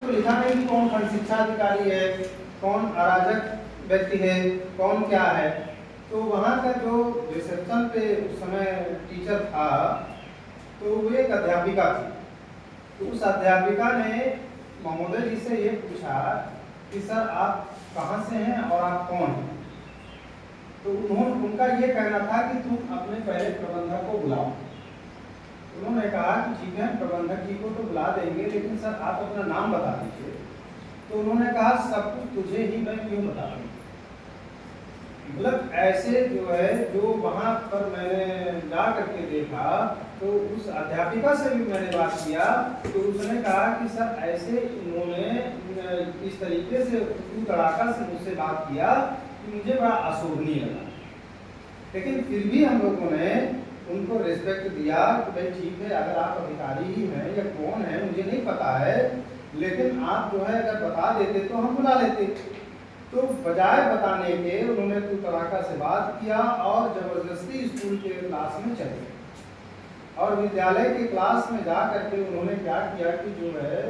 तो लिखा नहीं कि कौन खंड शिक्षा अधिकारी है, कौन अराजक व्यक्ति है, कौन क्या है। तो वहाँ का जो रिसेप्शन पे उस समय टीचर था, तो वो एक अध्यापिका थी। तो उस अध्यापिका ने महोदय जी से ये पूछा कि सर आप कहाँ से हैं और आप कौन हैं। तो उनका ये कहना था कि तुम अपने पहले प्रबंधक को बुलाओ। उन्होंने कहा कि ठीक है, प्रबंधक जी को तो बुला देंगे, लेकिन सर आप अपना नाम बता दीजिए। तो उन्होंने कहा सब कुछ तुझे ही मैं क्यों बता दूं। मतलब ऐसे जो है, जो वहाँ पर मैंने जा करके देखा, तो उस अध्यापिका से भी मैंने बात किया, तो उसने कहा कि सर ऐसे उन्होंने इस तरीके से तड़ाका से मुझसे बात किया कि मुझे बड़ा अशोभनीय लगा। लेकिन फिर भी हम लोगों ने उनको रिस्पेक्ट दिया कि भाई ठीक है, अगर आप अधिकारी ही हैं या कौन है मुझे नहीं पता है, लेकिन आप जो है अगर बता देते तो हम बुला लेते। तो बजाय बताने के उन्होंने तू तड़ाका से बात किया और जबरदस्ती स्कूल के क्लास में चले गए। और विद्यालय के क्लास में जा करके उन्होंने क्या किया कि जो है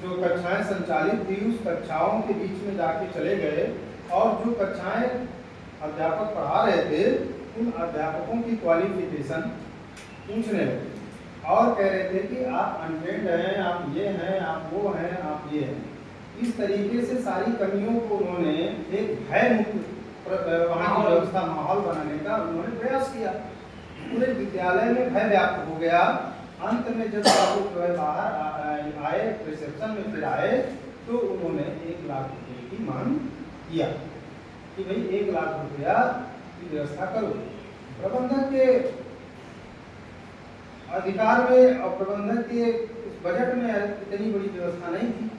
जो कक्षाएं संचालित थी उस कक्षाओं के बीच में जाके चले गए और जो कक्षाएं अध्यापक पढ़ा रहे थे उन अध्यापकों की क्वालिफिकेशन पूछने लगे और कह रहे थे कि आप अनट्रेंड हैं, आप ये हैं, आप वो हैं, आप ये हैं। इस तरीके से सारी कमियों को उन्होंने एक भय मुक्त वहाँ की व्यवस्था माहौल बनाने का उन्होंने प्रयास किया। पूरे विद्यालय में भय व्याप्त हो गया। अंत में जब बाबू जो है बाहर आए, रिसेप्शन में फिर आए, तो उन्होंने 1 लाख रुपये की मांग किया कि भाई 1 लाख रुपया की व्यवस्था करो। प्रबंधक के अधिकार में और प्रबंधक के बजट में इतनी बड़ी व्यवस्था नहीं थी।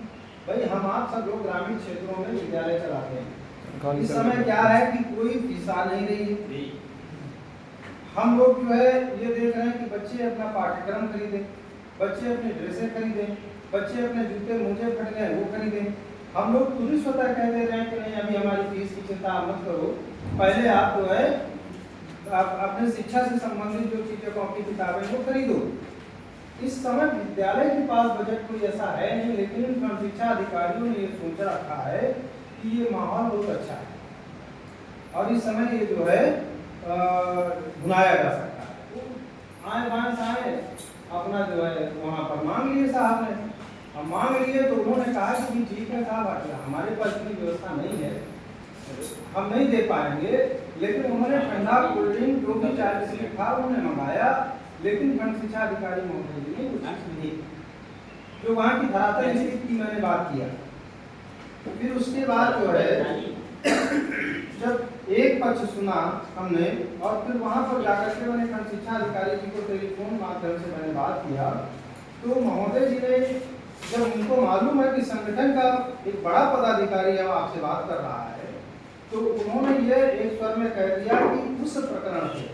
भाई हम आप सब लोग ग्रामीण क्षेत्रों में विद्यालय चलाते हैं। इस समय क्या है कि कोई फीस आ नहीं रही है। हम लोग जो है ये देख रहे हैं कि बच्चे अपना पाठ्यक्रम खरीदें, बच्चे अपने ड्रेसें खरीदें, बच्चे अपने जूते मोजे खरीदें, वो खरीदें। हम लोग खुद ही स्वतः कह दे रहे हैं कि नहीं अभी हमारी फीस की चिंता मत करो, पहले आप जो है आप अपने शिक्षा से संबंधित जो चीजें कॉपी किताबें वो खरीदो। इस समय विद्यालय के पास बजट कोई ऐसा है नहीं, लेकिन शिक्षा अधिकारियों ने ये सोच रखा है कि ये माहौल बहुत अच्छा है और इस समय ये जो है भुनाया जा सकता है। आए बाएं आए अपना जो है वहाँ पर मांग लिए साहब ने, अब मांग लिए तो उन्होंने कहा कि ठीक है साहब हमारे पास इतनी व्यवस्था नहीं है, हम नहीं दे पाएंगे। लेकिन उन्होंने ठंडा कोल्ड ड्रिंक जो भी चाय बिस्किट था उन्होंने मंगाया, लेकिन खंड शिक्षा अधिकारी महोदय जी ने कुछ नहीं। जो वहाँ की धरातल स्थिति की मैंने बात किया। फिर उसके बाद जो है जब एक पक्ष सुना हमने और फिर वहाँ पर जाकर के मैंने खंड शिक्षा अधिकारी जी को टेलीफोन माध्यम से मैंने बात किया, तो महोदय जी ने जब उनको मालूम है कि संगठन का एक बड़ा पदाधिकारी अब आपसे बात कर रहा है, तो उन्होंने ये एक स्वर में कह दिया कि उस प्रकरण से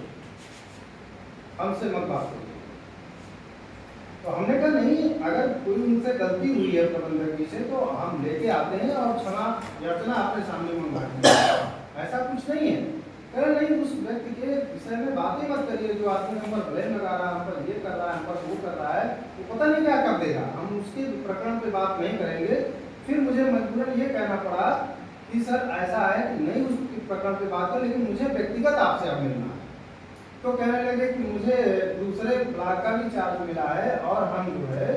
हमसे मत बात करिए। तो हमने कहा नहीं, अगर कोई उनसे गलती हुई है प्रबंधक जी से तो हम लेके आते हैं और क्षमा याचना आपके सामने मंगवाते हैं, ऐसा कुछ नहीं है। कह रहे नहीं, उस व्यक्ति के विषय में बातें मत करिए जो आदमी हम पर ब्लेम लगा रहा है, हम पर ये कर रहा है, हम पर वो कर रहा है, वो पता नहीं क्या कर देगा, हम उसके प्रकरण पे बात नहीं करेंगे। फिर मुझे मजबूरन ये कहना पड़ा कि सर ऐसा है कि नहीं उस प्रकरण पे बात कर, लेकिन मुझे व्यक्तिगत आपसे अब मिलना है। तो कहने लगे कि मुझे दूसरे ब्लॉक का भी चार्ज मिला है और हम जो है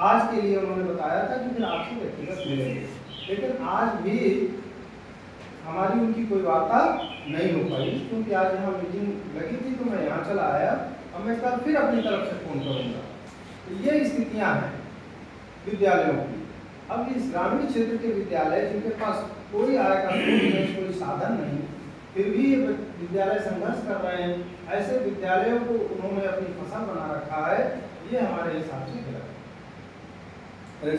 आज के लिए उन्होंने बताया था कि फिर आपसे व्यक्तिगत मिलेंगे, लेकिन आज भी हमारी उनकी कोई वार्ता नहीं हो पाई, क्योंकि आज यहाँ मीटिंग लगी थी तो मैं यहाँ चला आया। अब मैं कल फिर अपनी तरफ से फोन करूँगा। तो ये स्थितियाँ हैं विद्यालयों की। अब इस ग्रामीण क्षेत्र के विद्यालय जिनके पास कोई आय का स्रोत नहीं, कोई साधन नहीं, फिर भी विद्यालय संघर्ष कर रहे हैं, ऐसे विद्यालयों को उन्होंने अपनी फसल बना रखा है। ये हमारे हिसाब से गलत है।